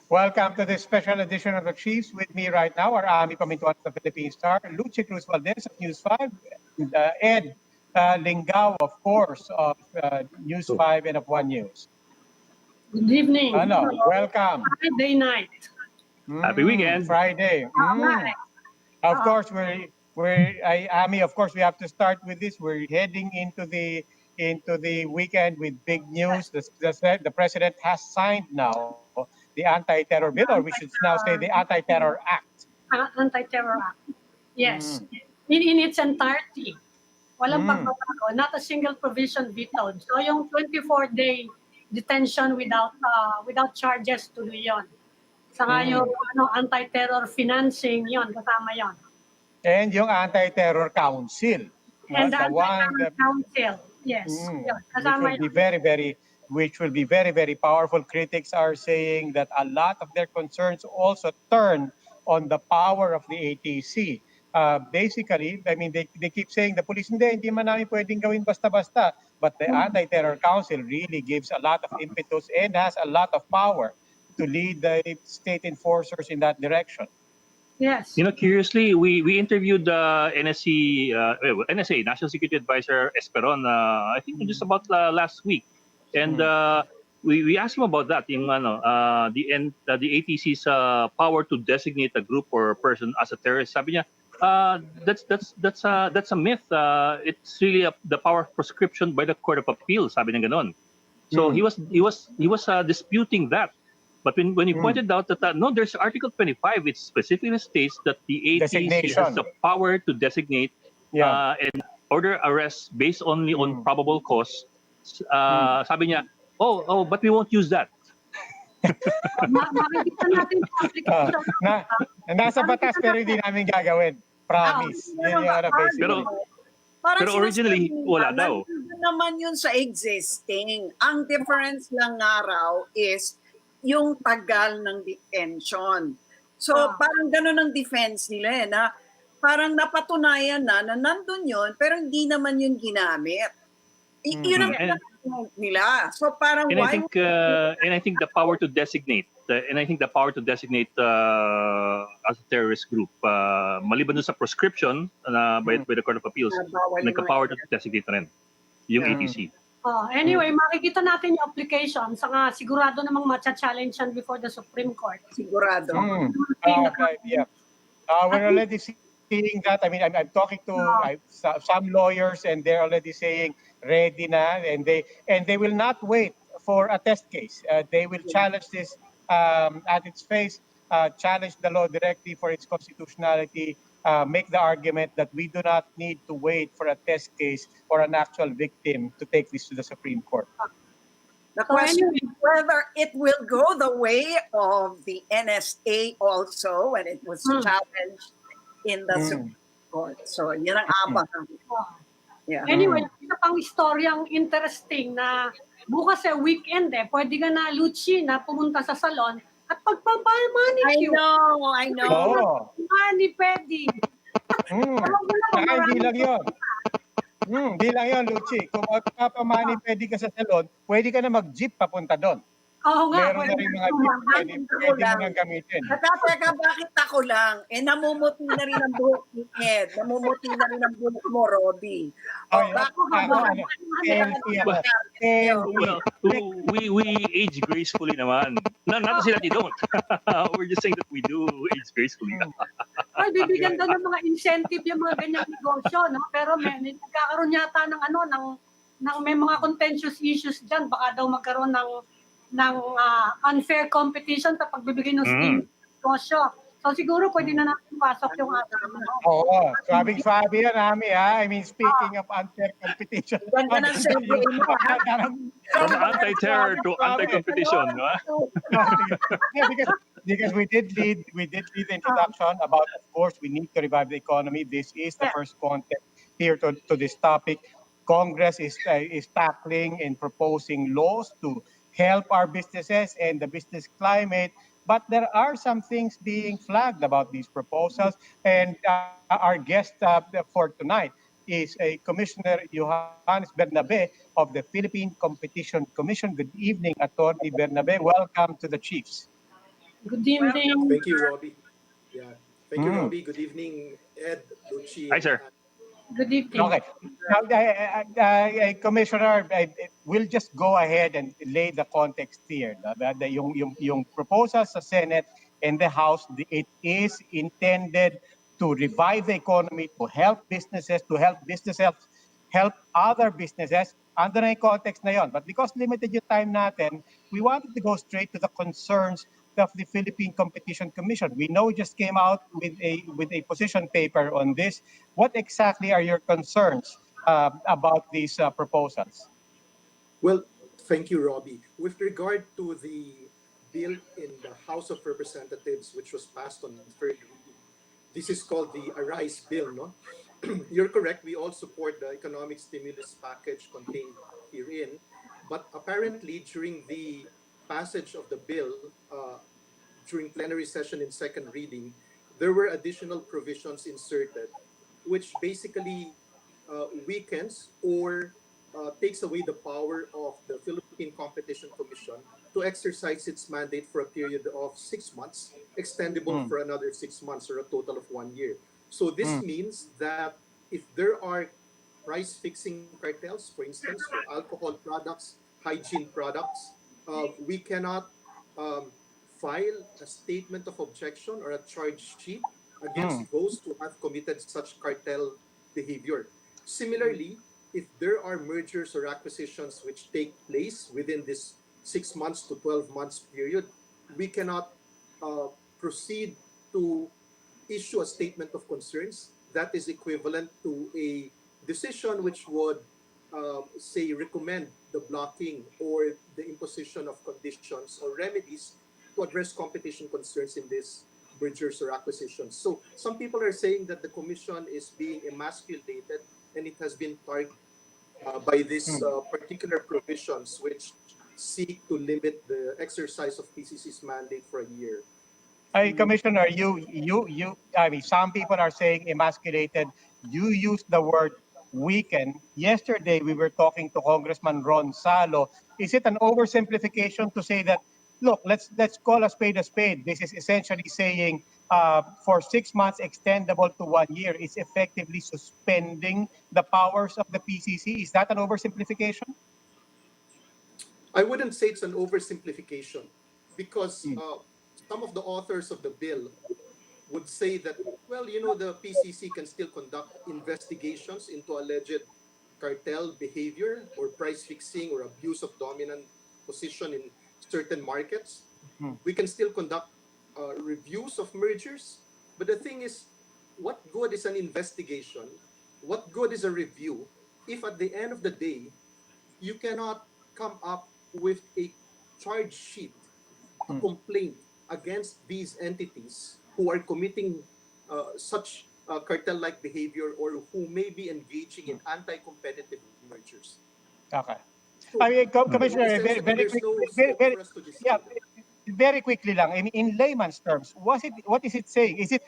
Welcome to this special edition of the Chiefs. With me right now are Ami Pamintuan of the Philippine Star, Lucy Cruz Valdez of News 5, Ed Lingao, of course, of News 5 and of One News. Good evening. Hello, welcome. Friday night. Happy weekend. Friday. Of course, Ami, of course, we have to start with this. We're heading into the weekend with big news. The president has signed now the anti-terror bill, or we should now say the anti-terror act. Anti-terror act. Yes. In its entirety. Walang pagbabago. Not a single provision vetoed. So yung 24-day detention without charges, tuloy yun. Saka yung anti-terror financing, yon kasama yon. And yung anti-terror council. And the anti-terror council, yes. Kasama Which will be very, very powerful. Critics are saying that a lot of their concerns also turn on the power of the ATC. Basically, I mean, they keep saying the police, hindi man namin pwedeng gawin basta-basta. But the Anti-Terror Council really gives a lot of impetus and has a lot of power to lead the state enforcers in that direction. Yes. You know, curiously, we interviewed the NSA, National Security Advisor Esperon, I think just about last week. And we asked him about that, yung the ATC's power to designate a group or a person as a terrorist. Sabi niya, that's a myth. It's really the power of prescription by the Court of Appeal. Sabi niya ganon. So he was disputing that. But when he pointed out that no, there's Article 25, which specifically states that the ATC has the power to designate and order arrests based only on probable cause. Sabi niya, but we won't use that. Makikita natin sa application. Nasa batas pero hindi namin gagawin. Promise. Pero originally, wala daw. Nandun naman yun sa existing. Ang difference lang nga raw is yung tagal ng detention. So, parang gano'n ang defense nila na parang napatunayan na nandun yun, pero hindi naman yun ginamit. Yun ang nila. So, parang and I think the power to designate, as a terrorist group, maliban dun sa prescription by the Court of Appeals, nagka-power to designate rin yung ATC. Anyway, makikita natin yung application. Saka sigurado namang matcha-challenge yan before the Supreme Court. Sigurado. We're already seeing that. I mean, I'm talking to some lawyers, and they're already saying ready na, and they will not wait for a test case. They will challenge this at its face, challenge the law directly for its constitutionality. Make the argument that we do not need to wait for a test case or an actual victim to take this to the Supreme Court. The question is whether it will go the way of the NSA also when it was challenged in the Supreme Court. So, yun ang abangan. Anyway, isa pang istoryang interesting na bukas weekend pwede ka na, Lucy, na pumunta sa salon at pagpapamanicure. I know. Mani-pedi. Hindi lang yun. Hindi lang yun, Lucy. Kung magpapamani-pedi ka sa salon, pwede ka na mag-jeep papunta doon. Oo nga. Meron na rin mga jeep pwede mo nang gamitin. Teka, bakit ako lang? Namumuti na rin ang buhok ni Ed. Namumuti na rin ang buhok mo, Robbie. We age gracefully naman. Not to say that you don't. We're just saying that we do age gracefully. Ay, bibigyan daw ng mga incentive yung mga ganyang negosyo, no? Pero nagkakaroon yata ng may mga contentious issues dyan. Baka daw magkaroon ng unfair competition sa pagbibigay ng scheme negosyo. So siguro pwede na natin pasok yung ating Oo, sabi yan namin I mean, speaking of unfair competition. Ganda ng survey mo. From anti-terror to anti-competition. Because we did lead the introduction about, of course, we need to revive the economy. This is the first content here to this topic. Congress is tackling and proposing laws to help our businesses and the business climate. But there are some things being flagged about these proposals. And our guest for tonight is a Commissioner Johannes Bernabe of the Philippine Competition Commission. Good evening, Attorney Bernabe. Welcome to the Chiefs. Good evening. Thank you, Robbie. Yeah. Thank you, Mm. Robbie. Good evening, Ed, Lucy, Hi, and sir. Good evening. Okay. Now, Commissioner, we'll just go ahead and lay the context here. Yung proposal sa Senate and the House, it is intended to revive the economy, to help businesses, help other businesses. Ando na yung context na yon. But because limited yung time natin, we wanted to go straight to the concerns of the Philippine Competition Commission. We know just came out with a position paper on this. What exactly are your concerns about these proposals? well, thank you, Robbie. With regard to the bill in the House of Representatives, which was passed on third reading, this is called the Arise Bill, no? You're correct. We all support the economic stimulus package contained herein, but apparently during the passage of the bill, during plenary session in second reading, there were additional provisions inserted, which basically weakens or takes away the power of the Philippine Competition Commission to exercise its mandate for a period of 6 months, extendable for another 6 months, or a total of 1 year. So this means that if there are price fixing cartels, for instance, for alcohol products, hygiene products, we cannot um, file a statement of objection or a charge sheet against those who have committed such cartel behavior. Similarly, if there are mergers or acquisitions which take place within this 6 months to 12 months period, we cannot uh, proceed to issue a statement of concerns that is equivalent to a decision which would say recommend the blocking or the imposition of conditions or remedies to address competition concerns in these mergers or acquisitions. So some people are saying that the commission is being emasculated and it has been targeted by these particular provisions which seek to limit the exercise of PCC's mandate for a year. Hey, Commissioner, I mean, some people are saying emasculated. You use the word weaken. Yesterday, we were talking to Congressman Ron Salo. Is it an oversimplification to say that, look, let's call a spade a spade? This is essentially saying for 6 months, extendable to 1 year, it's effectively suspending the powers of the PCC. Is that an oversimplification? I wouldn't say it's an oversimplification because some of the authors of the bill would say that, well, the PCC can still conduct investigations into alleged cartel behavior or price fixing or abuse of dominant position in certain markets. We can still conduct reviews of mergers. But the thing is, what good is an investigation? What good is a review if at the end of the day, you cannot come up with a charge sheet, a complaint against these entities who are committing such cartel-like behavior or who may be engaging in anti-competitive mergers. Okay. So, I mean, Commissioner, essentially, very there's quick, no very, scope very, for us to yeah, decide. very quickly lang. I mean, in layman's terms, what is it saying? Is it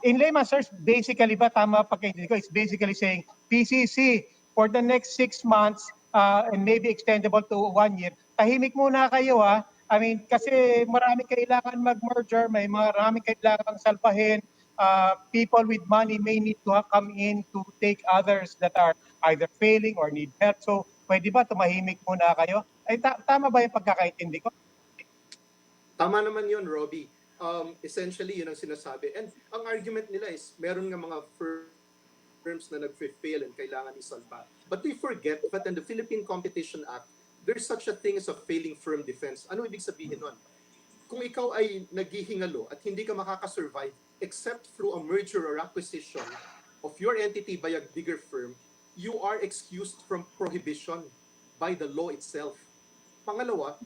in layman's terms, basically ba tama pagkaintindi ko? It's basically saying PCC for the next 6 months and maybe extendable to 1 year. Tahimik muna kayo ha. I mean, kasi marami kailangan mag-merger, may marami kailangan salbahin. People with money may need to come in to take others that are either failing or need help. So, pwede ba tumahimik muna kayo? Ay, tama ba yung pagkakaintindi ko? Tama naman yun, Robbie. Essentially, yun ang sinasabi. And ang argument nila is, meron nga mga firms na nag-fail and kailangan isalba. But they forget that in the Philippine Competition Act, there's such a thing as a failing firm defense. Ano ibig sabihin nun? Kung ikaw ay naghihingalo at hindi ka makakasurvive except through a merger or acquisition of your entity by a bigger firm, you are excused from prohibition by the law itself. Pangalawa,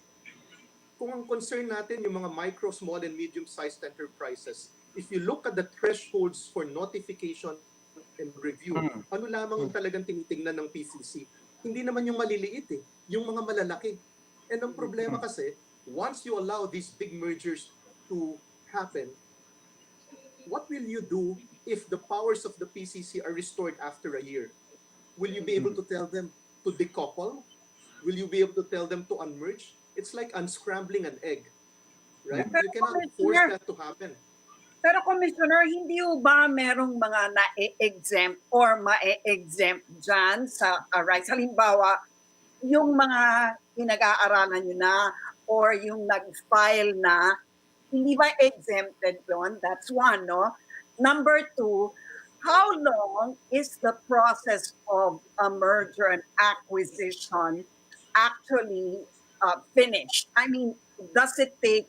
kung ang concern natin yung mga micro, small, and medium-sized enterprises, if you look at the thresholds for notification and review, ano lamang ang talagang tinitingnan ng PCC? Hindi naman yung maliliit yung mga malalaki. And ang problema kasi, once you allow these big mergers to happen, what will you do if the powers of the PCC are restored after a year? Will you be able to tell them to decouple? Will you be able to tell them to unmerge? It's like unscrambling an egg, right? Pero You cannot force Commissioner, that to happen. pero Commissioner, hindi ho ba merong mga na-exempt or ma-exempt dyan sa arise? Halimbawa, yung mga pinag-aaralan nyo na or yung nag-file na, hindi ba exempted yon? That's one, no? Number two, how long is the process of a merger and acquisition actually finished? I mean, does it take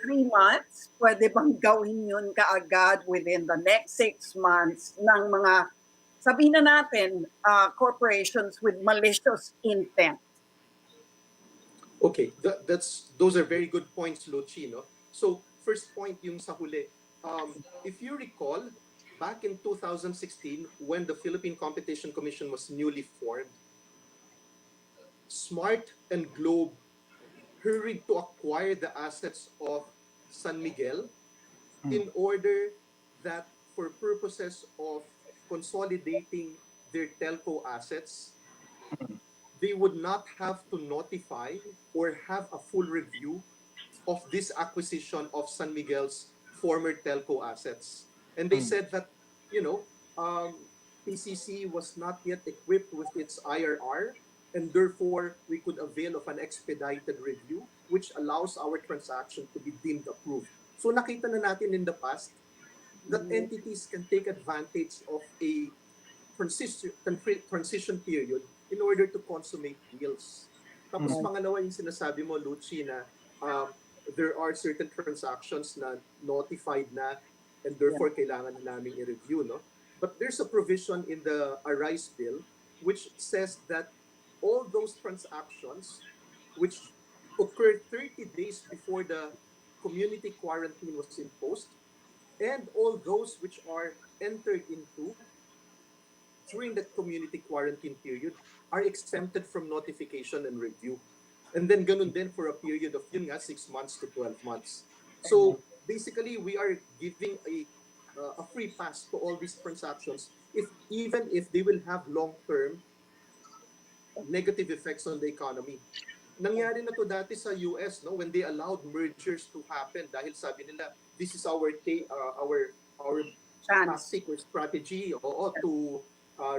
3 months? Pwede bang gawin yun kaagad within the next 6 months ng mga, sabihin na natin, corporations with malicious intent? Okay, those are very good points, Luchi, no? So, first point yung sa huli. If you recall, back in 2016, when the Philippine Competition Commission was newly formed, Smart and Globe hurried to acquire the assets of San Miguel in order that for purposes of consolidating their telco assets, they would not have to notify or have a full review of this acquisition of San Miguel's former telco assets. And they said that, you know, PCC was not yet equipped with its IRR, and therefore we could avail of an expedited review, which allows our transaction to be deemed approved. So nakita na natin in the past that entities can take advantage of a transition period in order to consummate deals. Tapos pangalawa yung sinasabi mo, Lucci, na there are certain transactions na notified na and therefore kailangan na namin i-review, no? But there's a provision in the Arise Bill which says that all those transactions which occurred 30 days before the community quarantine was imposed and all those which are entered into during the community quarantine period are exempted from notification and review. And then ganun din for a period of yun nga 6 months to 12 months. So basically we are giving a free pass to all these transactions if even if they will have long-term negative effects on the economy. Nangyari na to dati sa US, no, when they allowed mergers to happen dahil sabi nila this is our Chance. tactic or strategy to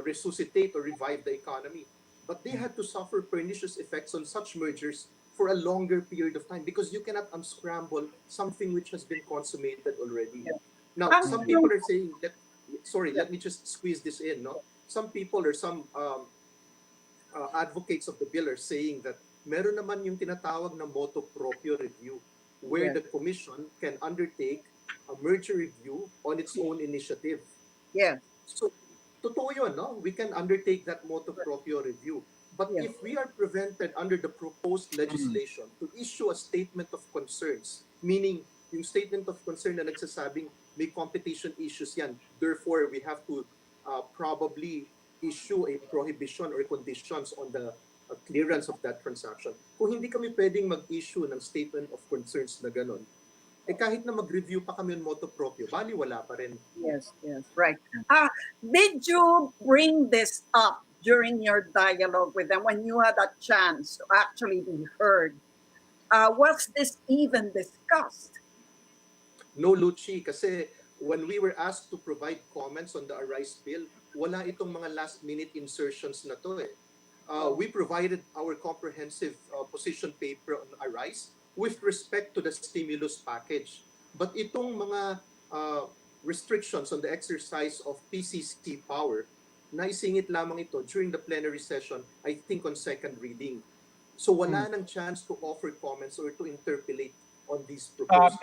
resuscitate or revive the economy. But they had to suffer pernicious effects on such mergers for a longer period of time because you cannot unscramble something which has been consummated already. Now, some people are saying that, let me just squeeze this in. No, some people or some advocates of the bill are saying that meron naman yung tinatawag na motu proprio review where the commission can undertake a merger review on its own initiative. Yes. So, totoo yun, no? We can undertake that motu proprio review. But if we are prevented under the proposed legislation to issue a statement of concerns, meaning yung statement of concern na nagsasabing may competition issues yan, therefore we have to probably issue a prohibition or conditions on the clearance of that transaction. Kung hindi kami pwedeng mag-issue ng statement of concerns na ganon, kahit na mag-review pa kami ng motu proprio, bali wala pa rin. Yes, right. Did you bring this up during your dialogue with them when you had a chance to actually be heard? Was this even discussed? No, Lucci, kasi when we were asked to provide comments on the Arise Bill, wala itong mga last-minute insertions na to eh. We provided our comprehensive position paper on Arise with respect to the stimulus package. But itong mga restrictions on the exercise of PCC power, naisingit lamang ito during the plenary session, I think on second reading. So wala nang chance to offer comments or to interpolate on these proposed.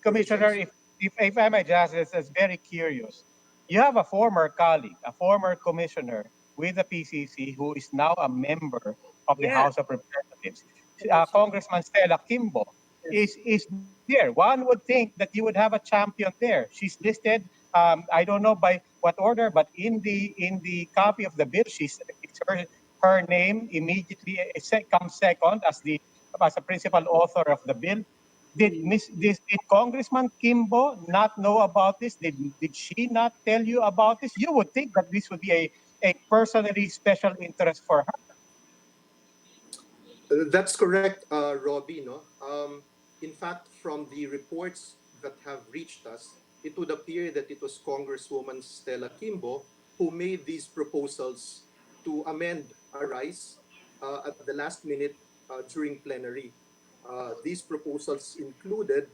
Commissioner, if I may just, it's very curious. You have a former colleague, a former commissioner with the PCC who is now a member of the House of Representatives. Congressman Stella Kimbo is there. One would think that you would have a champion there. She's listed. I don't know by what order, but in the copy of the bill, it's her name immediately comes second as a principal author of the bill. Did Congressman Kimbo not know about this? Did she not tell you about this? You would think that this would be a personally special interest for her. That's correct, Robbie. No, In fact, from the reports that have reached us, it would appear that it was Congresswoman Stella Kimbo who made these proposals to amend ARISE at the last minute during plenary. These proposals included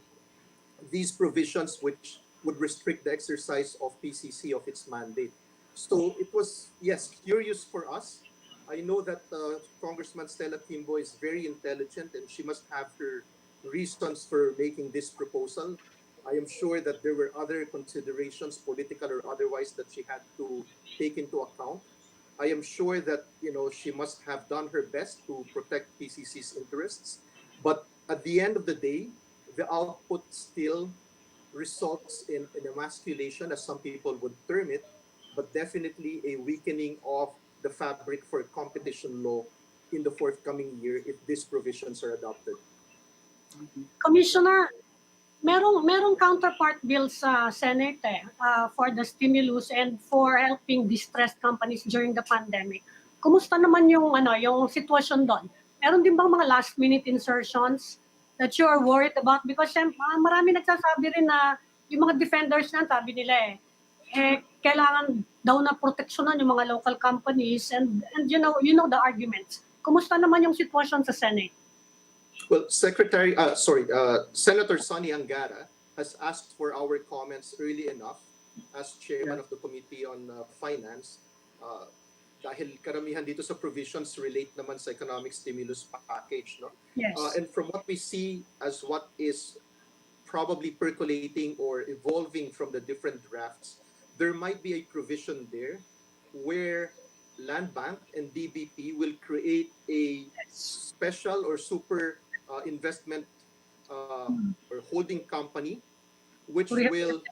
these provisions which would restrict the exercise of PCC of its mandate. So it was, yes, curious for us. I know that Congressman Stella Kimbo is very intelligent and she must have her reasons for making this proposal. I am sure that there were other considerations, political or otherwise, that she had to take into account. I am sure that she must have done her best to protect PCC's interests, but at the end of the day, the output still results in an emasculation, as some people would term it, but definitely a weakening of the fabric for competition law in the forthcoming year if these provisions are adopted. Commissioner, merong counterpart bill sa Senate for the stimulus and for helping distressed companies during the pandemic. Kumusta naman yung sitwasyon doon? Meron din bang mga last minute insertions that you are worried about? Because marami nagsasabi rin na yung mga defenders na, sabi nila kailangan daw na proteksyonan yung mga local companies and you know the arguments. Kumusta naman yung sitwasyon sa Senate? Well, Senator Sonny Angara has asked for our comments early enough as chairman of the Committee on Finance. Dahil karamihan dito sa provisions relate naman sa economic stimulus package, no? Yes. And from what we see as what is probably percolating or evolving from the different drafts, there might be a provision there where Land Bank and DBP will create a special or super investment or holding company which will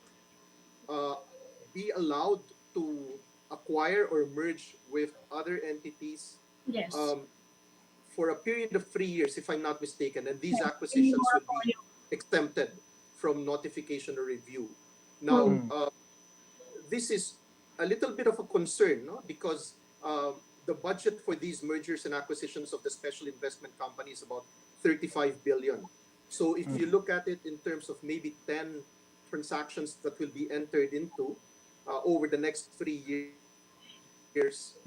be allowed to acquire or merge with other entities Yes. for a period of 3 years, if I'm not mistaken, and these acquisitions would be exempted from notification or review. Now, this is a little bit of a concern, no? Because the budget for these mergers and acquisitions of the special investment company is about 35 billion. So if you look at it in terms of maybe 10 transactions that will be entered into over the next 3 years,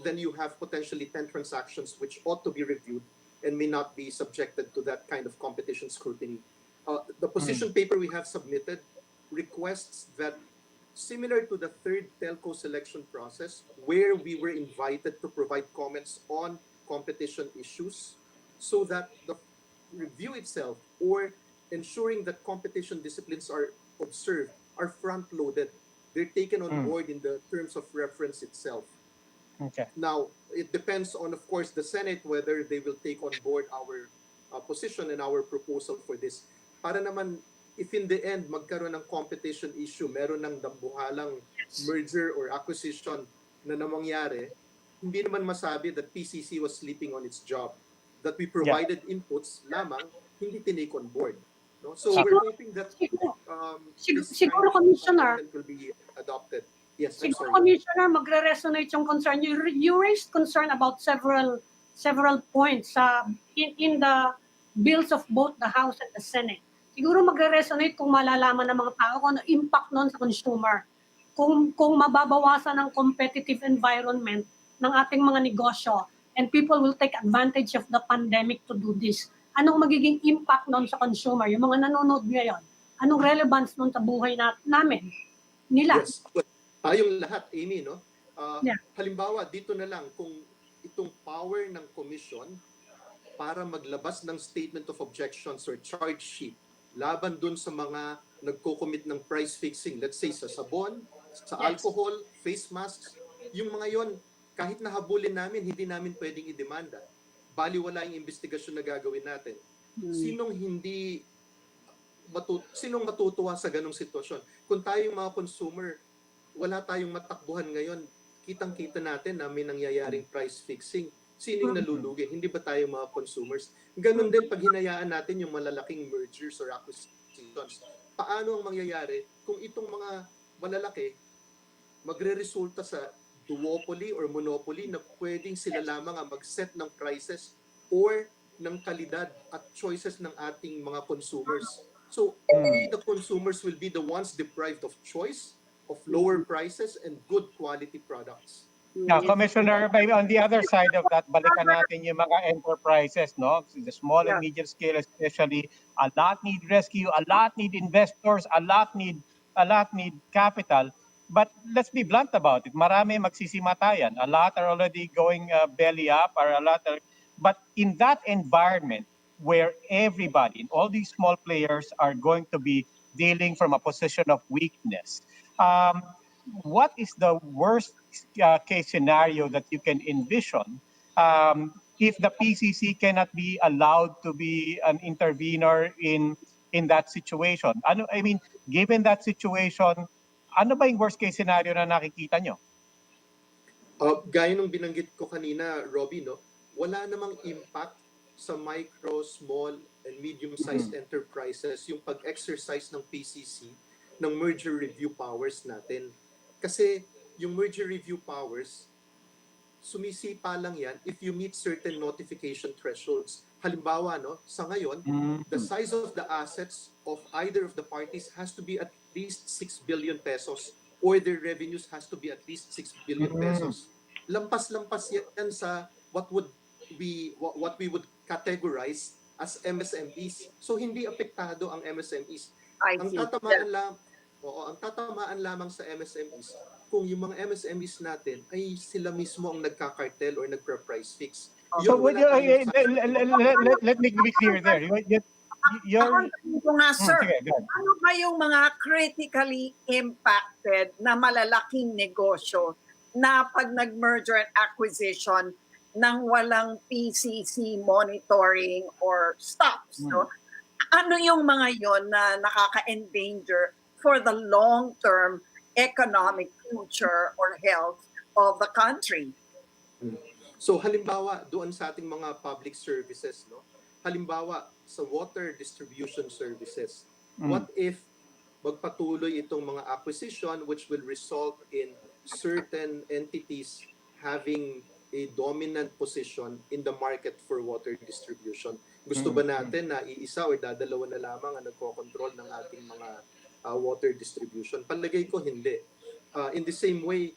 then you have potentially 10 transactions which ought to be reviewed and may not be subjected to that kind of competition scrutiny. The position paper we have submitted requests that, similar to the third telco selection process, where we were invited to provide comments on competition issues, so that the review itself or ensuring that competition disciplines are observed are front-loaded. They're taken on board in the terms of reference itself. Okay. Now, it depends on, of course, the Senate whether they will take on board our position and our proposal for this. Para naman, if in the end magkaroon ng competition issue, meron ng dambuhalang merger or acquisition na mangyari, hindi naman masabi that PCC was sleeping on its job. That we provided inputs lamang, hindi tinake on board. No? So we're hoping that siguro, Commissioner, will be adopted. Yes, I'm siguro, sorry. Commissioner, magre-resonate yung concern. You raised concern about several points in the bills of both the House and the Senate. Siguro magre-resonate kung malalaman ng mga tao kung ano impact nun sa consumer. Kung mababawasan ang competitive environment ng ating mga negosyo and people will take advantage of the pandemic to do this. Anong magiging impact nun sa consumer? Yung mga nanonood ngayon, anong relevance nun sa buhay namin? Nila? Yes. Tayong lahat, Amy, no? Yeah. Halimbawa, dito na lang, kung itong power ng commission para maglabas ng statement of objections or charge sheet laban dun sa mga nagko-commit ng price fixing, let's say sa sabon, sa alcohol, face masks, yung mga yon, kahit nahabulin namin, hindi namin pwedeng idemanda. Baliwala yung investigasyon na gagawin natin. Sinong matutuwa sa ganong sitwasyon? Kung tayong mga consumer, wala tayong matakbuhan ngayon, kitang-kita natin na may nangyayaring price fixing. Sino yung nalulugi? Hindi ba tayo mga consumers? Ganon din pag hinayaan natin yung malalaking mergers or acquisitions. Paano ang mangyayari kung itong mga malalaki magre-resulta sa duopoly or monopoly na pwedeng sila lamang ang mag-set ng prices or ng kalidad at choices ng ating mga consumers. So we, the consumers, will be the ones deprived of choice, of lower prices, and good quality products. Now, Commissioner, maybe on the other side of that, balikan natin yung mga enterprises, no? The small and Yeah. medium scale especially, a lot need rescue, a lot need investors, a lot need capital. But let's be blunt about it. Marami magsisimatayan. A lot are already going belly up, or a lot are, but in that environment where everybody, all these small players are going to be dealing from a position of weakness. Um, what is the worst case scenario that you can envision if the PCC cannot be allowed to be an intervener in that situation? Ano, I mean, given that situation, ano ba yung worst case scenario na nakikita nyo? Gaya nung binanggit ko kanina, Robbie, no, wala namang impact sa micro, small, and medium-sized enterprises yung pag-exercise ng PCC ng merger review powers natin. Kasi yung merger review powers, sumisipa lang yan if you meet certain notification thresholds. Halimbawa, no, sa ngayon, the size of the assets of either of the parties has to be at least 6 billion pesos or their revenues has to be at least 6 billion pesos. Lampas-lampas yan sa what we would categorize as MSMEs. So hindi apektado ang MSMEs. I Ang see. tatamaan lang, ang tatamaan lamang sa MSMEs kung yung mga MSMEs natin ay sila mismo ang nagka-cartel or nagpa-price fix. So Yun, wala tayong let me be clear there. You're, Ako ko nga, sir, sige, go ahead. ano ba yung mga critically impacted na malalaking negosyo na pag nag-merger and acquisition ng walang PCC monitoring or stops, no? Ano yung mga yon na nakaka-endanger for the long-term economic future or health of the country? So halimbawa doon sa ating mga public services, no? Halimbawa sa water distribution services, what if magpatuloy itong mga acquisition which will result in certain entities having a dominant position in the market for water distribution? Gusto ba natin na iisa o dadalawa na lamang ang nagko-control ng ating mga water distribution? Palagay ko hindi. In the same way,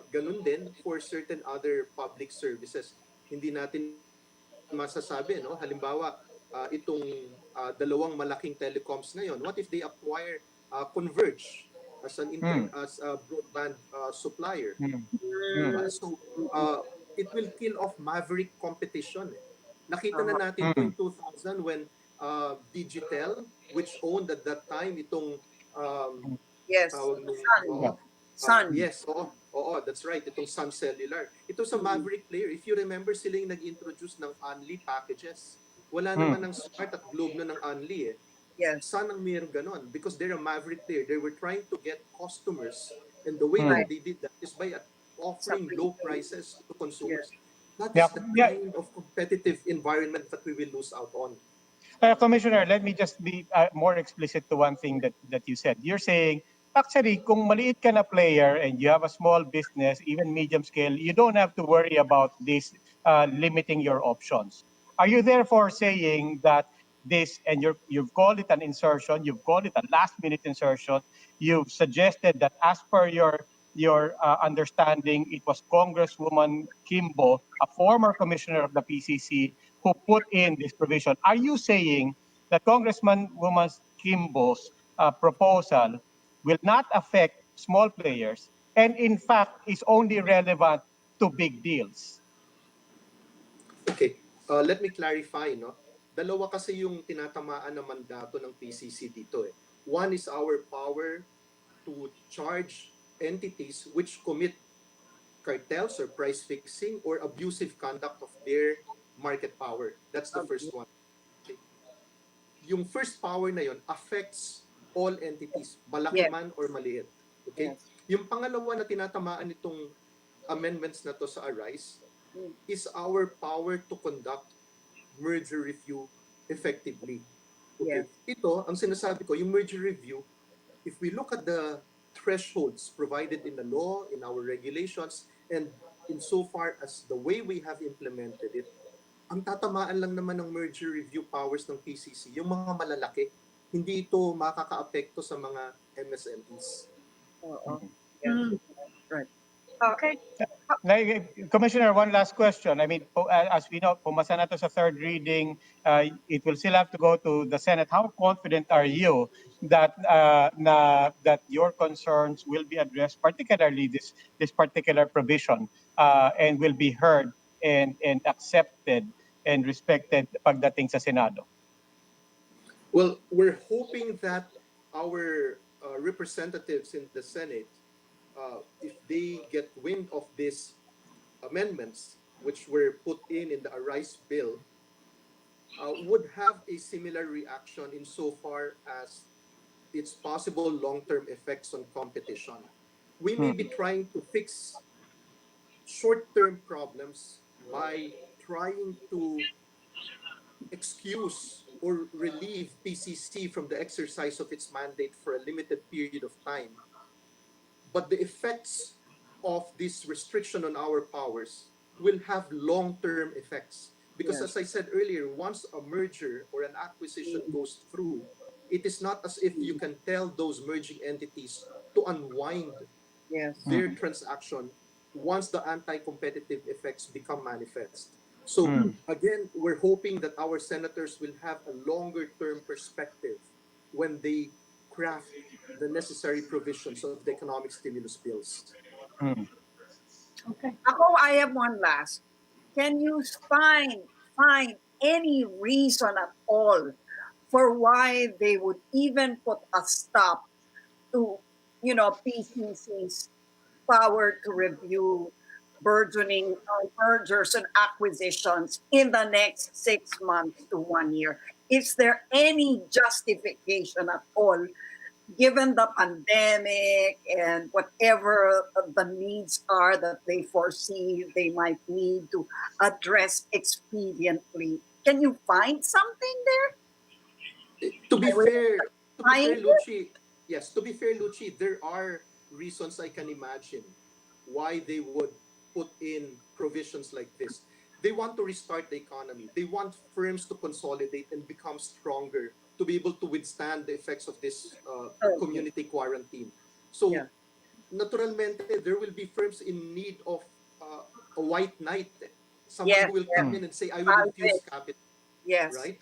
ganun din for certain other public services. Hindi natin masasabi, no? Halimbawa, itong dalawang malaking telecoms ngayon, what if they acquire Converge as as a broadband supplier? Diba? So, it will kill off maverick competition. Nakita na natin ito in 2000 when Digitel, which owned at that time itong Yes. tawag nung, Sun. yes, oo, that's right. Itong Sun Cellular. Ito sa Maverick player. If you remember, sila yung nag-introduce ng Only packages. Wala naman ng Smart at Globe na ng Only eh. Yes. Sun ang mayroon ganon because they're a Maverick player. They were trying to get customers and the way that they did that is by offering low prices to consumers. That's the kind of competitive environment that we will lose out on. Commissioner, let me just be more explicit to one thing that you said. You're saying, actually, kung maliit ka na player and you have a small business, even medium scale, you don't have to worry about this limiting your options. Are you therefore saying that this, and you've called it an insertion, you've called it a last-minute insertion, you've suggested that as per your understanding, it was Congresswoman Kimbo, a former commissioner of the PCC, who put in this provision. Are you saying that Woman Kimbo's proposal will not affect small players and in fact is only relevant to big deals? Okay, let me clarify, no? Dalawa kasi yung tinatamaan na mandato ng PCC dito eh. One is our power to charge entities which commit cartels or price fixing or abusive conduct of their market power. That's the first one. Okay. Yung first power na yon affects all entities, malaki man or maliit. Okay? Yung pangalawa na tinatamaan itong amendments na to sa ARISE is our power to conduct merger review effectively. Okay? Ito, ang sinasabi ko, yung merger review, if we look at the thresholds provided in the law, in our regulations, and insofar as the way we have implemented it, ang tatamaan lang naman ng merger review powers ng PCC, yung mga malalaki. Hindi ito makakaapekto sa mga MSMEs. Oo. Mm. Right. Okay. Commissioner, one last question. I mean, as we know, pumasa na to sa third reading. It will still have to go to the Senate. How confident are you that that your concerns will be addressed, particularly this particular provision, and will be heard and accepted and respected pagdating sa Senado? Well, we're hoping that our representatives in the Senate, if they get wind of these amendments, which were put in the Arise bill, would have a similar reaction insofar as its possible long-term effects on competition. We may be trying to fix short-term problems by trying to excuse or relieve PCC from the exercise of its mandate for a limited period of time. But the effects of this restriction on our powers will have long-term effects. Because Yes. as I said earlier, once a merger or an acquisition goes through, it is not as if you can tell those merging entities to unwind Yes. their transaction once the anti-competitive effects become manifest. So again, we're hoping that our senators will have a longer term perspective when they craft the necessary provisions of the economic stimulus bills. Okay. Ako, I have one last. Can you find any reason at all for why they would even put a stop to, PCC's power to review burgeoning mergers and acquisitions in the next 6 months to 1 year? Is there any justification at all, given the pandemic and whatever the needs are that they foresee they might need to address expediently? Can you find something there? To be I will fair, find it. Luci, yes, to be fair, Luci, there are reasons I can imagine why they would put in provisions like this. They want to restart the economy. They want firms to consolidate and become stronger to be able to withstand the effects of this Okay. community quarantine. So, Yeah. naturalmente, there will be firms in need of a white knight, someone Yes, who will yes. come in and say, I will infuse Alvin. capital, Yes. right?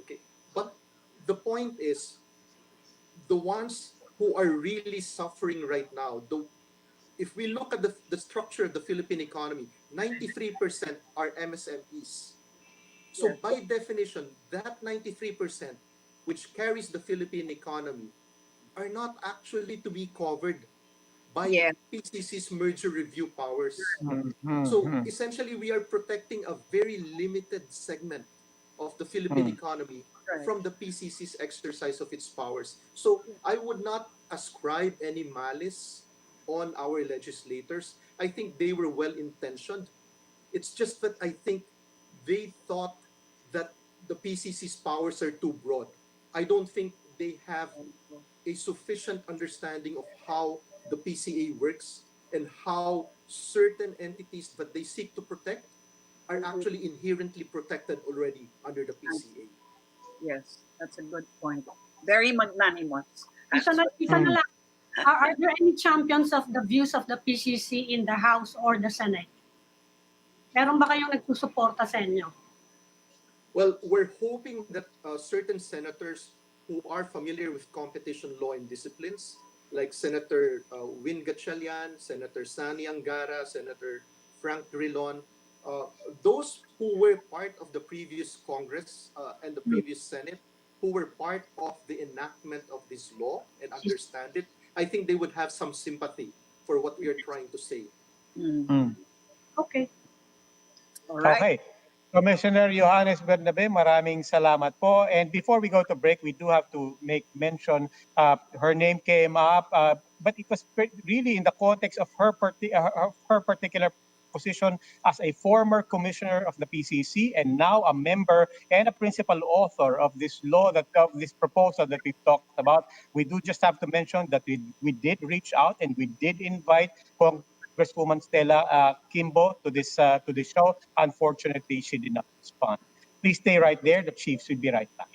Okay. But the point is, the ones who are really suffering right now, if we look at the structure of the Philippine economy, 93% are MSMEs. So Yes. by definition, that 93%, which carries the Philippine economy, are not actually to be covered by Yes. PCC's merger review powers. So Mm-hmm. essentially, we are protecting a very limited segment of the Philippine economy Right. from the PCC's exercise of its powers. So I would not ascribe any malice on our legislators. I think they were well intentioned. It's just that I think they thought that the PCC's powers are too broad. I don't think they have a sufficient understanding of how the PCA works and how certain entities that they seek to protect are actually inherently protected already under the PCA. Yes, that's a good point. Very magnanimous. Isa na lang. Are there any champions of the views of the PCC in the House or the Senate? Meron ba kayong nagsusuporta sa inyo? Well, we're hoping that certain senators who are familiar with competition law and disciplines, like Senator Win Gatchalian, Senator Sani Angara, Senator Frank Drilon, those who were part of the previous Congress and the previous Senate, who were part of the enactment of this law and understand it, I think they would have some sympathy for what we are trying to say. Okay. All right. Okay. Commissioner Johannes Bernabe, maraming salamat po. And before we go to break, we do have to make mention, her name came up, but it was really in the context of her particular position as a former commissioner of the PCC and now a member and a principal author of this law, of this proposal that we've talked about. We do just have to mention that we did reach out and we did invite Congresswoman Stella Kimbo to this show. Unfortunately, she did not respond. Please stay right there. The chiefs will be right back.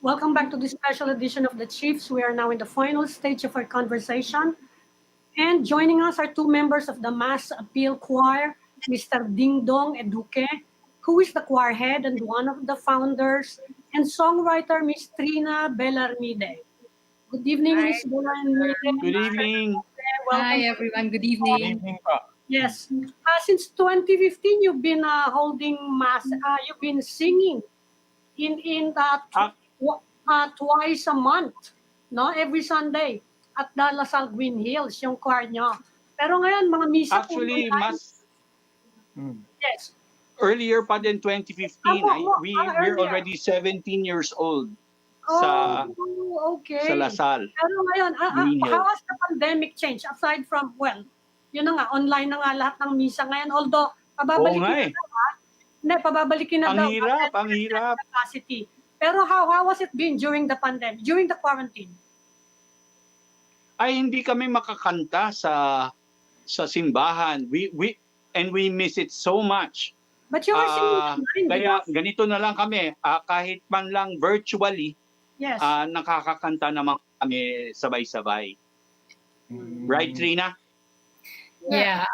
Welcome back to this special edition of the Chiefs. We are now in the final stage of our conversation. And joining us are two members of the Mass Appeal Choir, Mr. Ding Dong Eduque, who is the choir head and one of the founders, and songwriter Miss Trina Bellarmide. Good evening, Miss Bellarmide. Good evening. Welcome. Hi, everyone. Good Good evening. evening pa. Yes. Since 2015, you've been holding mass. You've been singing in twice a month, no? Every Sunday at the Lasal Green Hills, yung choir nyo. Pero ngayon, mga misa po Actually, online. mas Yes. earlier pa din 2015. We're earlier. already 17 years old sa Okay. sa Lasal. Pero ngayon, Green Hills. how has the pandemic changed? Aside from, well, yun na nga, online na nga lahat ng misa ngayon. Although, pababalikin Oo nga na eh. daw, ha? Hindi, pababalikin na Ang daw. hirap, ang hirap. Capacity. Pero how has it been during the pandemic, during the quarantine? Ay hindi kami makakanta sa simbahan. We miss it so much. But you were singing online, di Kaya ba? ganito na lang kami, kahit man lang virtually, Yes. nakakakanta naman kami sabay-sabay. Right, Trina? Yeah,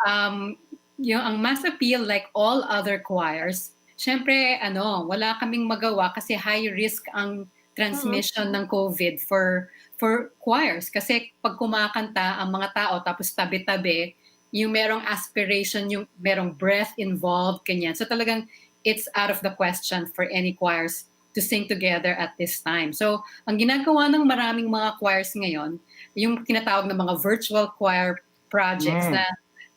yung ang Mass Appeal, like all other choirs, syempre, wala kaming magawa kasi high risk ang transmission ng COVID for choirs. Kasi pag kumakanta ang mga tao tapos tabi-tabi, yung merong aspiration, yung merong breath involved, kanyan. So talagang it's out of the question for any choirs to sing together at this time. So ang ginagawa ng maraming mga choirs ngayon, yung tinatawag na mga virtual choir projects na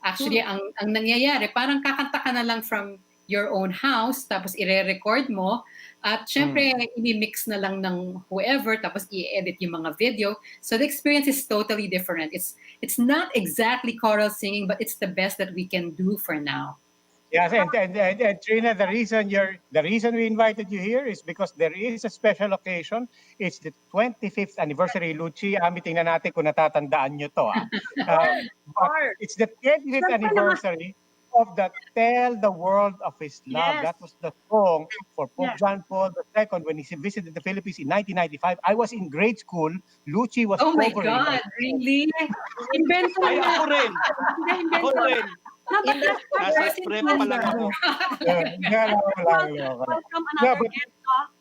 actually ang nangyayari, parang kakanta ka na lang from your own house, tapos ire-record mo, at syempre, i-mix na lang ng whoever, tapos i-edit yung mga video. So the experience is totally different. It's not exactly choral singing, but it's the best that we can do for now. Yes, and Trina, the reason we invited you here is because there is a special occasion. It's the 25th anniversary, Luchi. Tingnan natin kung natatandaan nyo to. But Or, it's the 25th Siyempre naman. anniversary of the Tell the World of His Love. Yes. That was the song for Pope Yes. John Paul II when he visited the Philippines in 1995. I was in grade school. Luchi was Oh my covering God, it. really? Invento Ay, niya. ako rin. Hindi, Ako invento. rin. No, but let's start Nasa first. prepa pa lang ako. Welcome Yeah, another but- guest.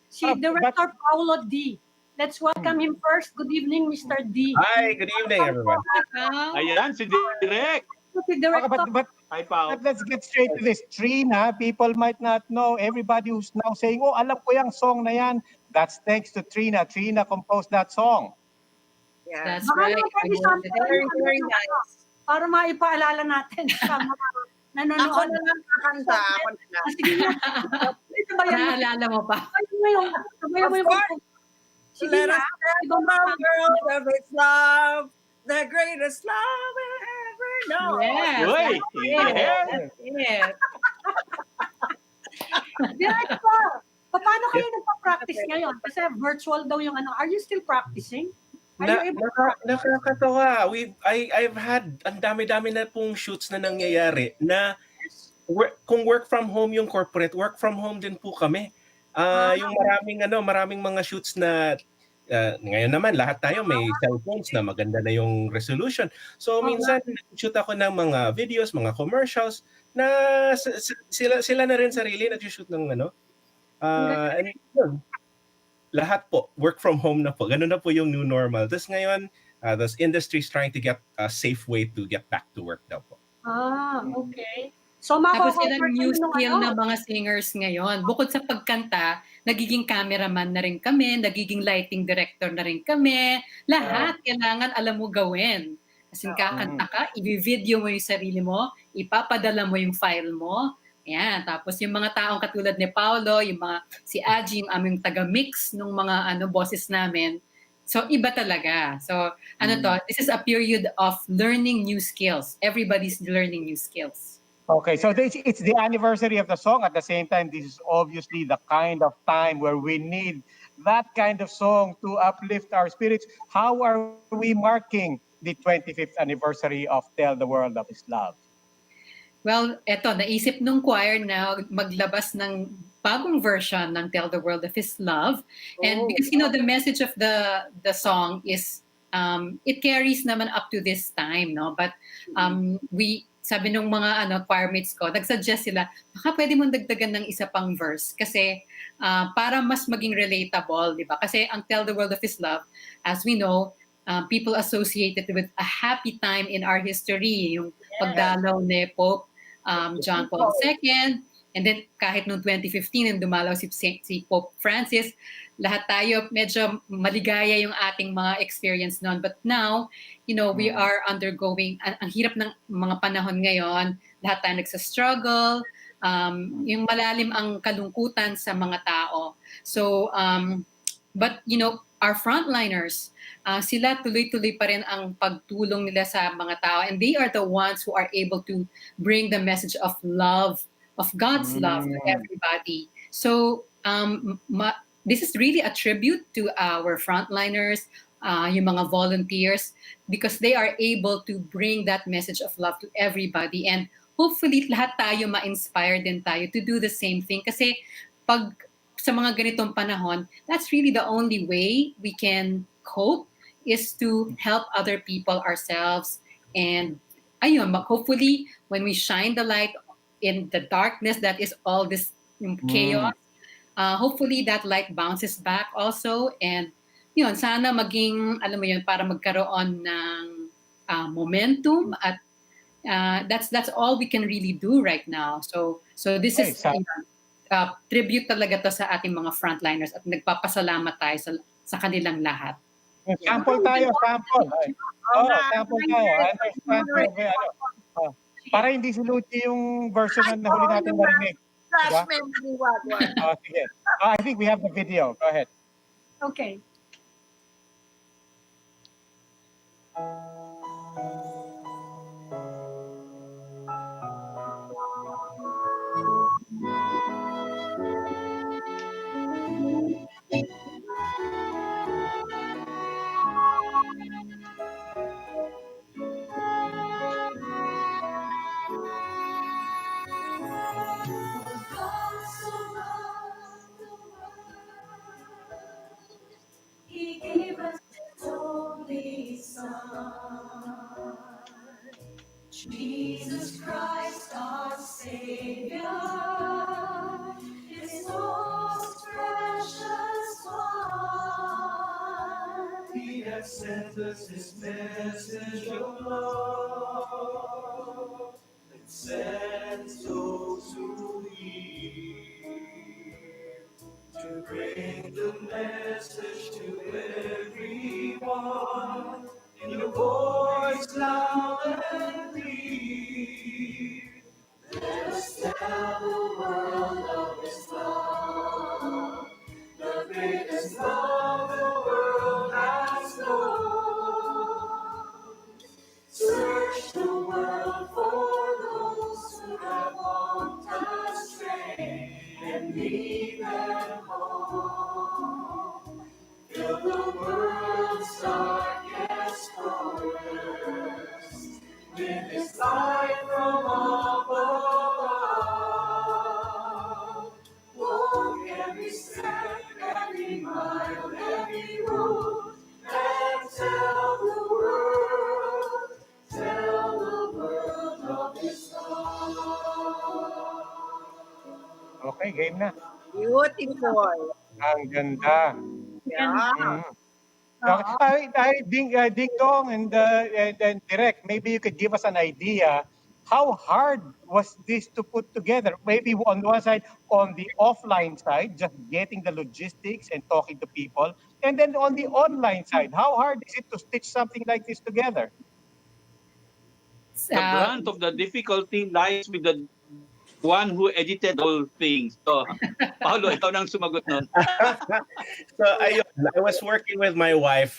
Si but- Director Paulo D. Let's welcome him first. Good evening, Mr. D. Hi, good evening, everyone. Ikaw? Ayan, si Direk. Si Director. Hi, Pao. But let's get straight to this. Trina, people might not know. Everybody who's now saying, oh, alam ko yung song na yan. That's thanks to Trina. Trina composed that song. yeah. That's Baka right. naman pwede I know sample that. Very, very nice. para maipaalala natin sa mga nanonood. Ako na lang kakanta. Ako na lang. Sige na. Ito ba yan? Naalala mo pa? Sabay mo yung... Of course. Sige Let na. us tell the world of its love, the greatest love we ever know. Yes. Uy, yeah. Yes. Director, paano kayo nagpa-practice ngayon? Kasi virtual daw yung ano. Are you still practicing? Are you able to practice? Nakakatawa. I've had ang dami-dami na pong shoots na nangyayari na kung work from home yung corporate, work from home din po kami. Yung maraming mga shoots na ngayon naman lahat tayo may cellphones na maganda na yung resolution. So minsan shoot ako ng mga videos, mga commercials na sila na rin sarili nag-shoot ng ano. And yun, lahat po work from home na po. Ganun na po yung new normal. Tapos ngayon, the industry is trying to get a safe way to get back to work daw po. Okay. So, Tapos yan ang new nung skill ano? ng mga singers ngayon. Bukod sa pagkanta, nagiging cameraman na rin kami, nagiging lighting director na rin kami. Lahat kailangan alam mo gawin. Kasi kakanta ka, i-video mo yung sarili mo, ipapadala mo yung file mo. Ayan. Tapos yung mga taong katulad ni Paolo, yung mga si Aji, yung aming taga-mix ng mga boses namin. So iba talaga. So this is a period of learning new skills. Everybody's learning new skills. Okay, so it's the anniversary of the song. At the same time, this is obviously the kind of time where we need that kind of song to uplift our spirits. How are we marking the 25th anniversary of Tell the World of His Love? Well, eto, naisip nung choir na maglabas ng bagong version ng Tell the World of His Love. And because, the message of the song is, it carries naman up to this time, no? But sabi nung mga choir mates ko, nag-suggest sila, baka pwede mong dagdagan ng isa pang verse kasi para mas maging relatable, di ba? Kasi ang Tell the World of His Love, as we know, people associated with a happy time in our history, yung pagdalaw ni Pope John Paul II, and then kahit noong 2015, nung dumalaw si Pope Francis, lahat tayo medyo maligaya yung ating mga experience noon. But now, we are undergoing, ang hirap ng mga panahon ngayon, lahat tayo nagsa-struggle, yung malalim ang kalungkutan sa mga tao. So, but, our frontliners, sila tuloy-tuloy pa rin ang pagtulong nila sa mga tao. And they are the ones who are able to bring the message of love, of God's love to everybody. So, this is really a tribute to our frontliners, yung mga volunteers, because they are able to bring that message of love to everybody. And hopefully, lahat tayo ma-inspire din tayo to do the same thing. Kasi pag sa mga ganitong panahon, that's really the only way we can cope is to help other people ourselves. And ayun, hopefully, when we shine the light in the darkness that is all this chaos, hopefully that light bounces back also. And yun, sana maging, alam mo yun, para magkaroon ng momentum at that's all we can really do right now. So this is tribute talaga to sa ating mga frontliners at nagpapasalamat tayo sa kanilang lahat. Sample tayo, sample. Sample tayo. Para hindi si Luchi yung version na nahuli natin narinig. Flash memory, wag. Sige. I think we have the video. Go ahead. Okay. Jesus Christ our Savior is most precious one. He has sent us His message of love and sends those who hear to bring the message to everyone in a voice loud and clear. Let us tell the world of His love, the greatest love the world has known. Search the world for those who have walked astray and lead them home. Fill the world's darkest corners with His light from above. Walk every step, every mile, every road, and tell the world of His love. Okay, game na. Beautiful. Ang ganda. Yeah. Mm. Okay. Ding Dong and Direk, maybe you could give us an idea how hard was this to put together? Maybe on one side, on the offline side, just getting the logistics and talking to people, and then on the online side, how hard is it to stitch something like this together? The brunt of the difficulty lies with the one who edited the whole thing. So, Paolo, ikaw nang sumagot nun. So ayun, I was working with my wife,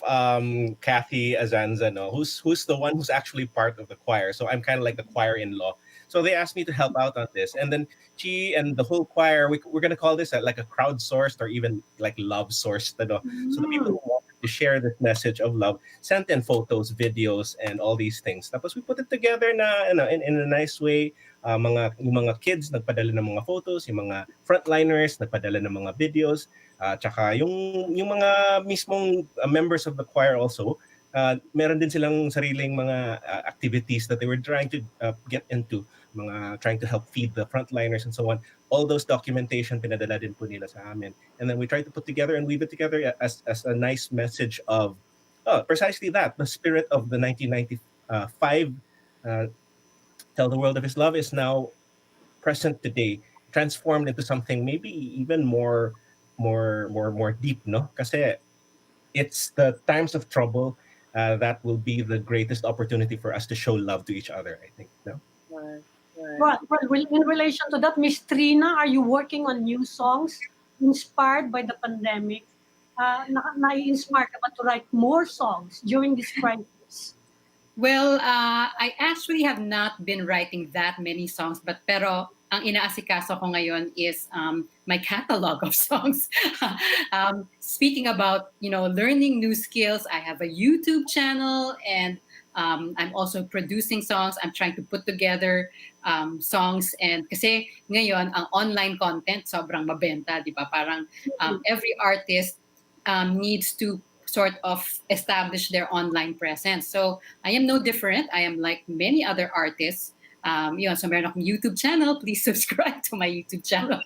Kathy Azanza, no, who's the one who's actually part of the choir. So I'm kind of like the choir-in-law. So they asked me to help out on this, and then she and the whole choir, we're gonna call this like a crowdsourced or even like love sourced. No? So the people who wanted to share this message of love sent in photos, videos, and all these things. Tapos we put it together na in a nice way. Yung mga kids nagpadala ng mga photos, yung mga frontliners nagpadala ng mga videos. Tsaka yung mga mismong members of the choir also, meron din silang sariling mga activities that they were trying to get into, trying to help feed the frontliners and so on. All those documentation pinadala din po nila sa amin. And then we try to put together and weave it together as a nice message of precisely that, the spirit of the 1995 Tell the World of His Love is now present today, transformed into something maybe even more deep, no? Kasi it's the times of trouble that will be the greatest opportunity for us to show love to each other, I think, no? Right. Well, in relation to that, Miss Trina, are you working on new songs inspired by the pandemic? Na-inspire ka ba to write more songs during this crisis? Well, I actually have not been writing that many songs, pero ang inaasikaso ko ngayon is my catalog of songs. Speaking about, learning new skills, I have a YouTube channel and I'm also producing songs. I'm trying to put together songs, and kasi ngayon ang online content sobrang mabenta, di ba? Parang every artist needs to sort of establish their online presence. So I am no different. I am like many other artists. So meron akong YouTube channel. Please subscribe to my YouTube channel.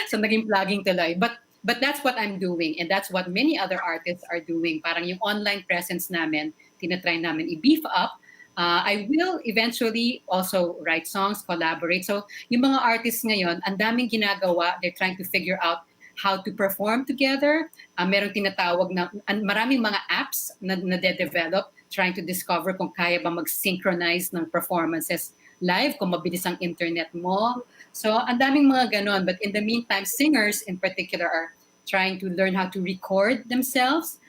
So naging plugging tuloy. But that's what I'm doing, and that's what many other artists are doing. Parang yung online presence namin, tinatry namin i-beef up. I will eventually also write songs, collaborate. So yung mga artists ngayon, ang daming ginagawa. They're trying to figure out how to perform together. Merong tinatawag na, maraming mga apps na de-develop, trying to discover kung kaya ba mag-synchronize ng performances live, kung mabilis ang internet mo. So, ang daming mga ganon. But in the meantime, singers in particular are trying to learn how to record themselves.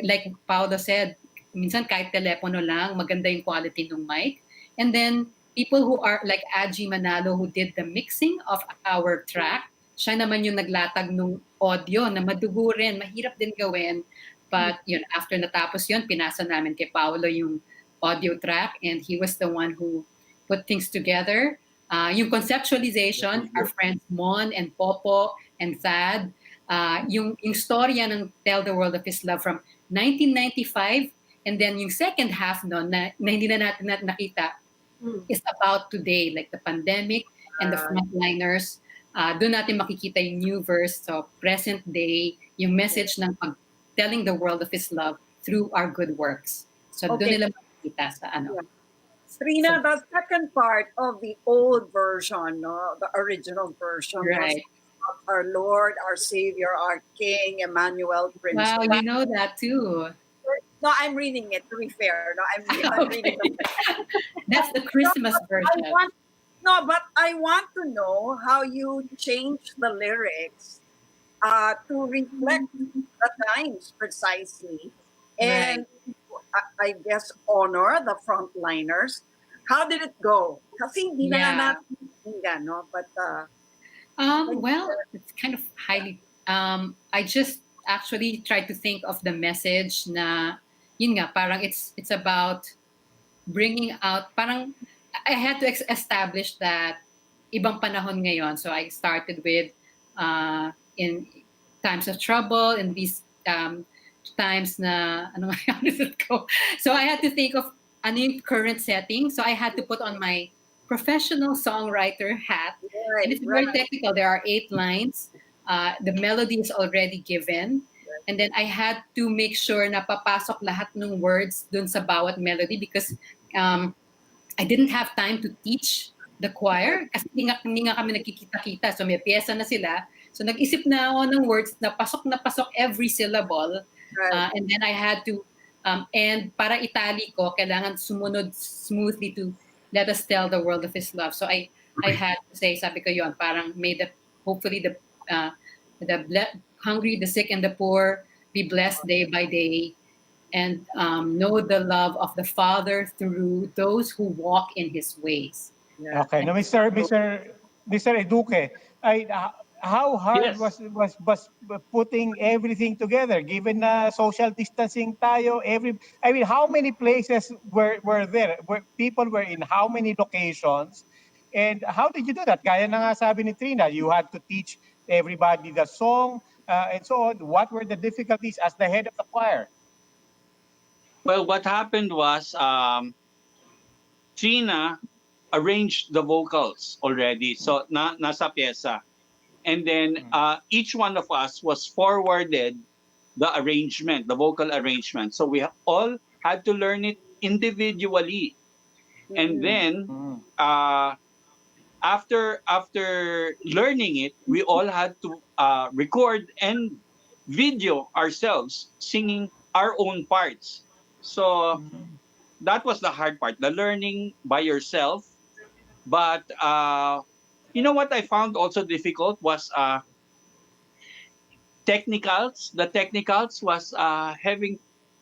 Like Paolo said, minsan kahit telepono lang, maganda yung quality ng mic. And then, people who are like Aji Manalo, who did the mixing of our track, siya naman yung naglatag ng audio na madugo rin, mahirap din gawin. But after natapos yun, pinasa namin kay Paolo yung audio track, and he was the one who put things together. Yung conceptualization, our friends Mon and Popo and Thad, yung storya ng Tell the World of His Love from 1995, and then yung second half no, na hindi na natin nakita is about today, like the pandemic and the frontliners. Doon natin makikita yung new verse, so present day, yung message ng telling the world of His love through our good works. So doon nila makikita sa ano. Yeah. Trina, the second part of the old version, no, the original version, Right. was our Lord, our Savior, our King, Emmanuel, Prince. Wow, you know that too. No, I'm reading it, to be fair. No, I'm reading it. That's the Christmas version. But I want to know how you change the lyrics to reflect the times precisely. And I guess honor the frontliners. How did it go? Kasi hindi na nga natin pakinggan, no? But well, it's kind of highly. I just actually tried to think of the message na, yun nga, parang it's about bringing out. Parang I had to establish that ibang panahon ngayon. So I started with in times of trouble, in these times na ano how does it go? So I had to think of ano yung current setting. So I had to put on my professional songwriter hat. And it's very technical. There are 8 lines. The melody is already given. And then I had to make sure na papasok lahat ng words dun sa bawat melody because I didn't have time to teach the choir kasi hindi nga kami nagkikita-kita. So may pyesa na sila. So nag-isip na ako ng words na pasok every syllable. And then I had to, and para itali ko, kailangan sumunod smoothly to let us tell the world of His love. So I had to say, sabi ko yun, parang may hopefully the hungry, the sick, and the poor be blessed day by day and know the love of the Father through those who walk in His ways. Okay, now Mr. Eduque, how hard Yes. was putting everything together given social distancing tayo? How many places were there? People were in how many locations? And how did you do that? Gaya na nga sabi ni Trina, you had to teach everybody the song and so on. What were the difficulties as the head of the choir? Well, what happened was Trina arranged the vocals already. So nasa pyesa. And then each one of us was forwarded the arrangement, the vocal arrangement. So we all had to learn it individually. And then after learning it, we all had to record and video ourselves singing our own parts. So that was the hard part, the learning by yourself. But you know what I found also difficult was technicals. The technicals was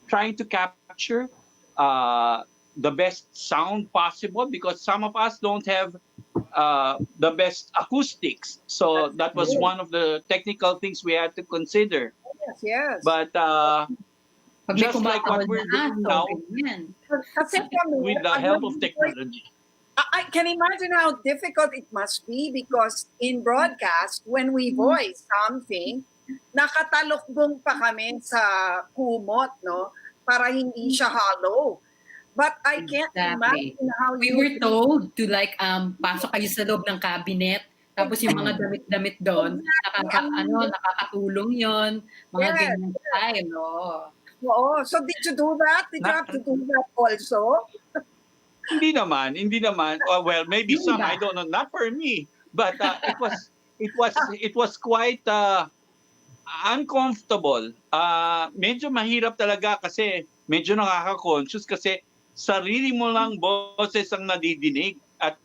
trying to capture the best sound possible because some of us don't have the best acoustics. So that was one of the technical things we had to consider. Yes. But just like what we're doing now, Kasi kami, with the help of technology. I can imagine how difficult it must be because in broadcast, when we voice something, nakatalokbong pa kami sa kumot, no? Para hindi siya hollow. But I can't imagine how we were told to like pasok kayo sa loob ng cabinet tapos yung mga damit-damit doon nakakatulong yon mga ganyan style Oo. So did you do that? Did you have to do that also? Hindi naman. Well, maybe some, I don't know. Not for me, but it was quite uncomfortable. Medyo mahirap talaga kasi medyo nakaka-conscious kasi sarili mo lang boses ang nadidinig at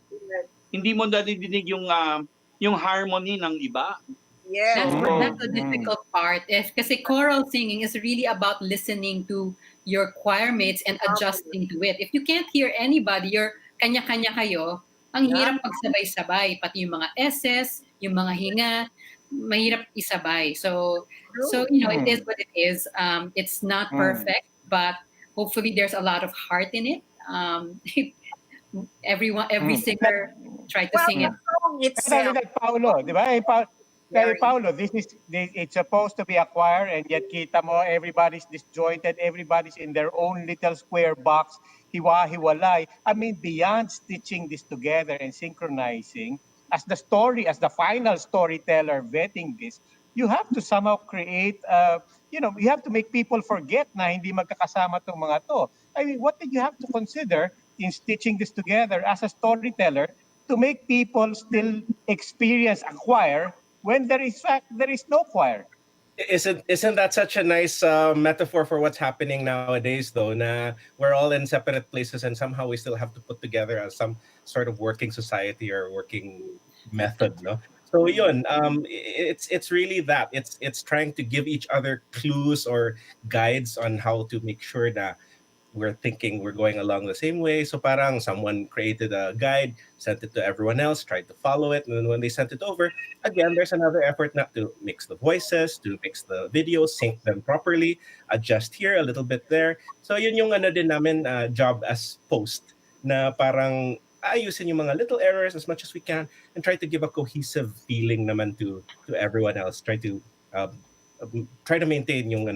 hindi mo nadidinig yung harmony ng iba. Yes. That's the difficult part. Kasi choral singing is really about listening to your choir mates and adjusting to it. If you can't hear anybody, you're kanya-kanya kayo, ang hirap pagsabay-sabay. Pati yung mga S's, yung mga hinga, mahirap isabay. So you know, it is what it is. It's not perfect, but hopefully there's a lot of heart in it. Every singer tried to sing it. Like Paulo, di ba? Paulo, it's supposed to be a choir and yet kita mo everybody's disjointed, everybody's in their own little square box. hiwa-hiwalay. I mean, beyond stitching this together and synchronizing, as the final storyteller vetting this, you have to somehow create, you have to make people forget na hindi magkakasama tong mga to. I mean, what did you have to consider in stitching this together as a storyteller to make people still experience a choir when there is no choir? Isn't that such a nice metaphor for what's happening nowadays, though? Na we're all in separate places, and somehow we still have to put together as some sort of working society or working method, no? So yun, it's really that it's trying to give each other clues or guides on how to make sure that we're thinking we're going along the same way. So parang someone created a guide, sent it to everyone else, tried to follow it, and then when they sent it over, again, there's another effort not to mix the voices, to mix the videos, sync them properly, adjust here, a little bit there. So yun yung ano din namin job as post na parang ayusin yung mga little errors as much as we can and try to give a cohesive feeling naman to everyone else. Try to maintain yung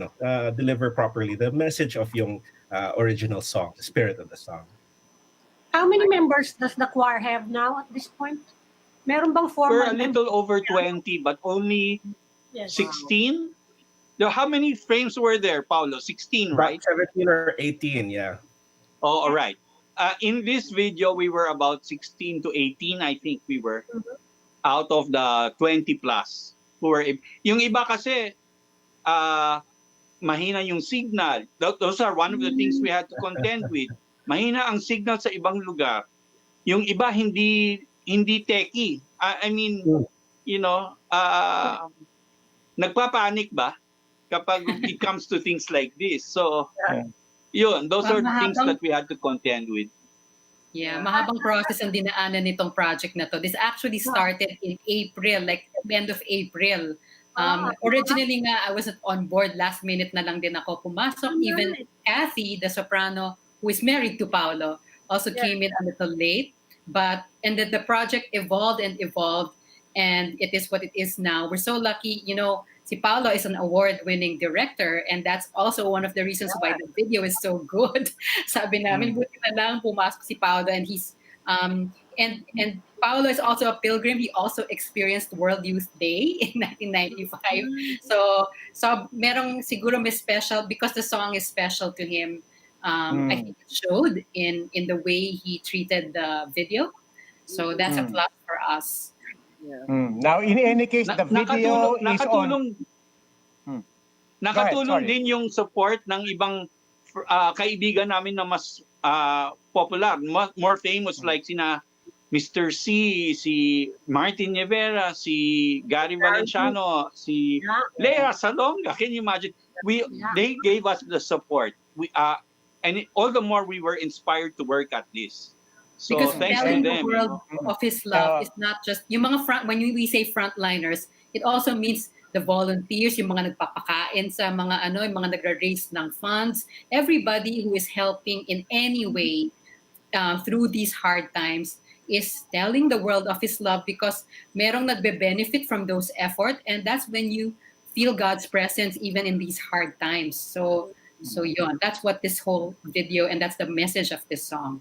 deliver properly the message of yung original song, the spirit of the song. How many members does the choir have now at this point? Meron bang We're formal a little over 20, but only Yes. 16. How many frames were there, Paulo? 16, About right? 17 or 18, yeah. Oh, all right. In this video, we were about 16 to 18, I think we were, out of the 20 plus. Yung iba kasi, mahina yung signal. Those are one of the things we had to contend with. Mahina ang signal sa ibang lugar. Yung iba hindi techie. I mean, nagpapanik ba kapag it comes to things like this? So, those are things that we had to contend with. Yeah, mahabang process ang dinaanan nitong project na to. This actually started in April, like end of April. Originally nga, I wasn't on board. Last minute na lang din ako pumasok. Even Kathy, the soprano, who is married to Paolo, also came in a little late. And then the project evolved, and it is what it is now. We're so lucky, si Paolo is an award-winning director, and that's also one of the reasons why the video is so good. Sabi namin, buti na lang pumasok si Paolo, and he's and Paolo is also a pilgrim. He also experienced World Youth Day in 1995. So merong siguro may special because the song is special to him. I think it showed in the way he treated the video. So that's a plus for us. Yeah. Now, in any case, the video is on. Nakatulong din yung support ng ibang kaibigan namin na mas popular, more famous, like sina Mr. C, si Martin Rivera, si Gary Valenciano, si Lea Salonga. Can you imagine? They gave us the support. And all the more we were inspired to work at this. So because thanks to telling them. the world of His love is not just yung mga when we say frontliners, it also means the volunteers, yung mga nagpapakain sa mga yung mga nagra-raise ng funds, everybody who is helping in any way through these hard times is telling the world of His love because merong nagbe-benefit from those effort, and that's when you feel God's presence even in these hard times. So yun, that's what this whole video, and that's the message of this song.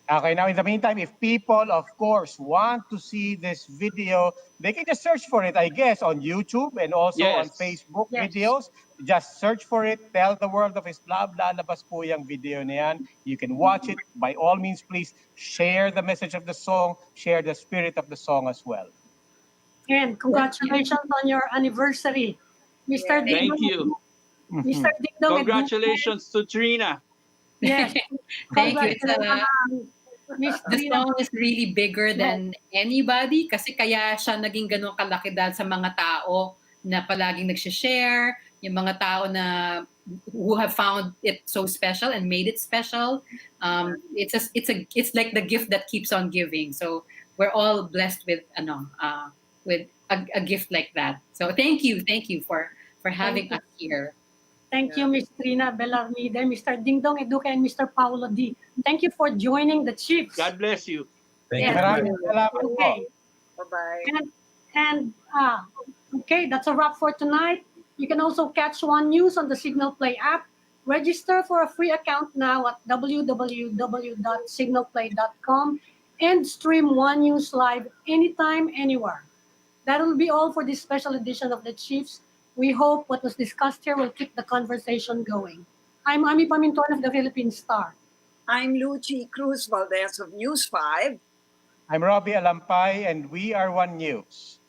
Okay, now in the meantime, if people, of course, want to see this video, they can just search for it, I guess, on YouTube and also on Facebook videos. Just search for it, tell the world of His love, lalabas po yung video na yan. You can watch it. By all means, please share the message of the song, share the spirit of the song as well. And congratulations on your anniversary, Mr. Ding. Thank you. Mr. Ding Dong. Congratulations to Trina. Yes. Thank you. The song is really bigger than anybody kasi kaya siya naging ganun kalaki dahil sa mga tao na palaging nagsishare, yung mga tao na who have found it so special and made it special. It's like the gift that keeps on giving. So we're all blessed with a gift like that. So thank you for having us here. Thank you, Ms. Trina Bellarmide, Mr. Ding Dong Educa, and Mr. Paulo D. Thank you for joining the Chiefs. God bless you. Thank you. Maraming salamat po. Okay. Bye-bye. And okay, that's a wrap for tonight. You can also catch One News on the Signal Play app. Register for a free account now at www.signalplay.com and stream One News live anytime, anywhere. That will be all for this special edition of the Chiefs. We hope what was discussed here will keep the conversation going. I'm Ami Paminton of the Philippine Star. I'm Lucy Cruz Valdez of News 5. I'm Robbie Alampay, and we are One News.